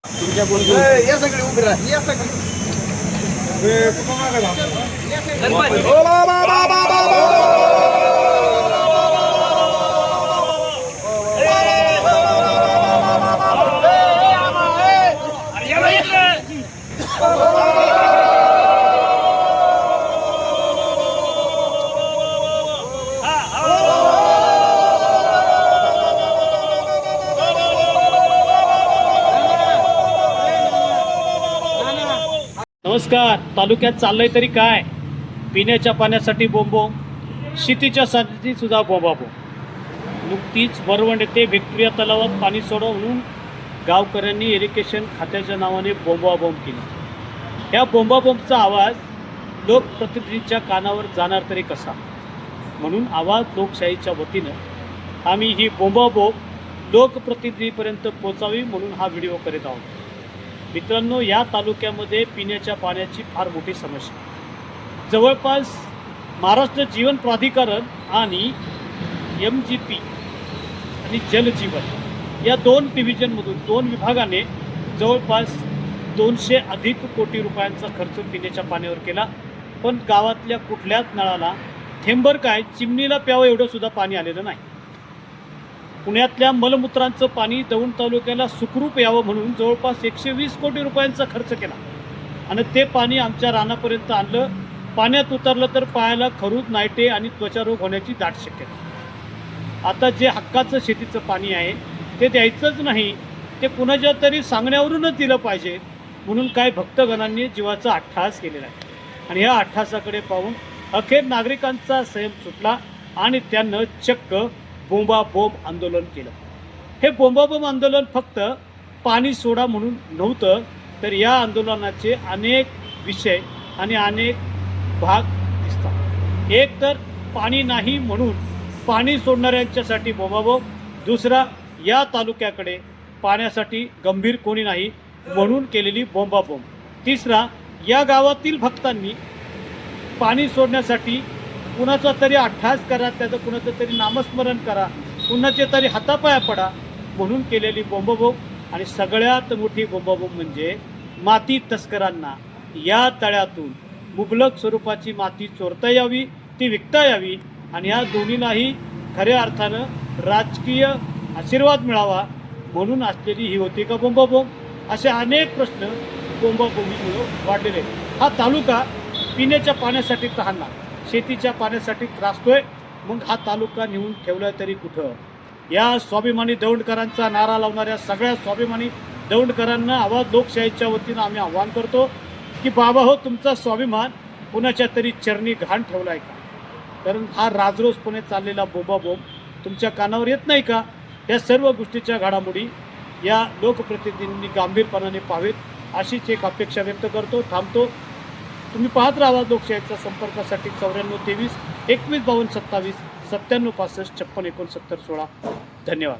तुमच्या कोण या सगळे उभे राहा या सगळे नमस्कार. तालुक्यात चाललंय तरी काय? पिण्याच्या पाण्यासाठी बोंबोंब, शेतीच्या साठी सुद्धा बोंबाबोंब. नुकतीच वरवंड येथे व्हिक्टोरिया तलावात पाणी सोडा म्हणून गावकऱ्यांनी इरिगेशन खात्याच्या नावाने बोंबाबोंब केली. या बोंबाबोंबचा आवाज लोकप्रतिनिधींच्या कानावर जाणार तरी कसा? म्हणून आवाज लोकशाहीच्या वतीनं आम्ही ही बोंबाबोंब लोकप्रतिनिधीपर्यंत पोचावी म्हणून हा व्हिडिओ करीत आहोत. मित्रांनो, या तालुक्यामध्ये पिण्याच्या पाण्याची फार मोठी समस्या. जवळपास महाराष्ट्र जीवन प्राधिकरण आणि MGP आणि जलजीवन या दोन डिव्हिजनमधून दोन विभागाने जवळपास 200 अधिक कोटी रुपयांचा खर्च पिण्याच्या पाण्यावर केला. पण गावातल्या कुठल्याच नळाला थेंबर काय चिमणीला प्यावं एवढं सुद्धा पाणी आलेलं नाही. पुण्यातल्या मलमूत्रांचं पाणी दौंड तालुक्याला सुखरूप यावं म्हणून जवळपास 120 कोटी रुपयांचा खर्च केला आणि ते पाणी आमच्या रानापर्यंत आणलं. पाण्यात उतरलं तर पायाला खरूज, नायटे आणि त्वचारोग होण्याची दाट शक्यता. आता जे हक्काचं शेतीचं पाणी आहे ते द्यायचंच नाही, ते कुणाच्या तरी सांगण्यावरूनच दिलं पाहिजे म्हणून काय भक्तगणांनी जीवाचा अट्टहास केलेला आहे. आणि ह्या अट्टहासाकडे पाहून अखेर नागरिकांचा संयम सुटला आणि त्यानं चक्क बोंबाबोंब आंदोलन केलं. हे बोंबाबोंब आंदोलन फक्त पाणी सोडा म्हणून नव्हतं, तर या आंदोलनाचे अनेक विषय आणि अनेक भाग दिसतात. एक तर पाणी नाही म्हणून पाणी सोडणाऱ्यांच्यासाठी बोंबाबोंब, दुसरा या तालुक्याकडे पाण्यासाठी गंभीर कोणी नाही म्हणून केलेली बोंबाबोंब, तिसरा या गावातील भक्तांनी पाणी सोडण्यासाठी कुणाचा तरी अट्टहास करा, त्याचं कुणाचं तरी नामस्मरण करा, कुणाचे तरी हातापाया पडा म्हणून केलेली बोंबाबोंब. आणि सगळ्यात मोठी बोंबाबोंब म्हणजे माती तस्करांना या तळ्यातून मुबलक स्वरूपाची माती चोरता यावी, ती विकता यावी आणि या दोन्हीलाही खऱ्या अर्थानं राजकीय आशीर्वाद मिळावा म्हणून असलेली ही होती का बोंबाबोंब? असे अनेक प्रश्न बोंबाबोंबीमुळे वाढलेले. हा तालुका पिण्याच्या पाण्यासाठी तहानला, शेतीच्या पाण्यासाठी त्रासतोय. मग हा तालुका नेऊन ठेवला तरी कुठं? या स्वाभिमानी दौंडकरांचा नारा लावणाऱ्या सगळ्या स्वाभिमानी दौंडकरांना आवाज लोकशाहीच्या वतीनं आम्ही आव्हान करतो की बाबा हो, तुमचा स्वाभिमान कुणाच्या तरी चरणी घाण ठेवला आहे का? कारण हा राजरोसपणे चाललेला बोंबाबोंब तुमच्या कानावर येत नाही का? या सर्व गोष्टीच्या घडामोडी या लोकप्रतिनिधींनी गांभीरपणाने पाहावेत अशीच एक अपेक्षा व्यक्त करतो. थांबतो. तुम्ही पाहत राहा लोकशाहीचा. संपर्कासाठी 94 23 21 52 27 97 65 56 69 16. धन्यवाद.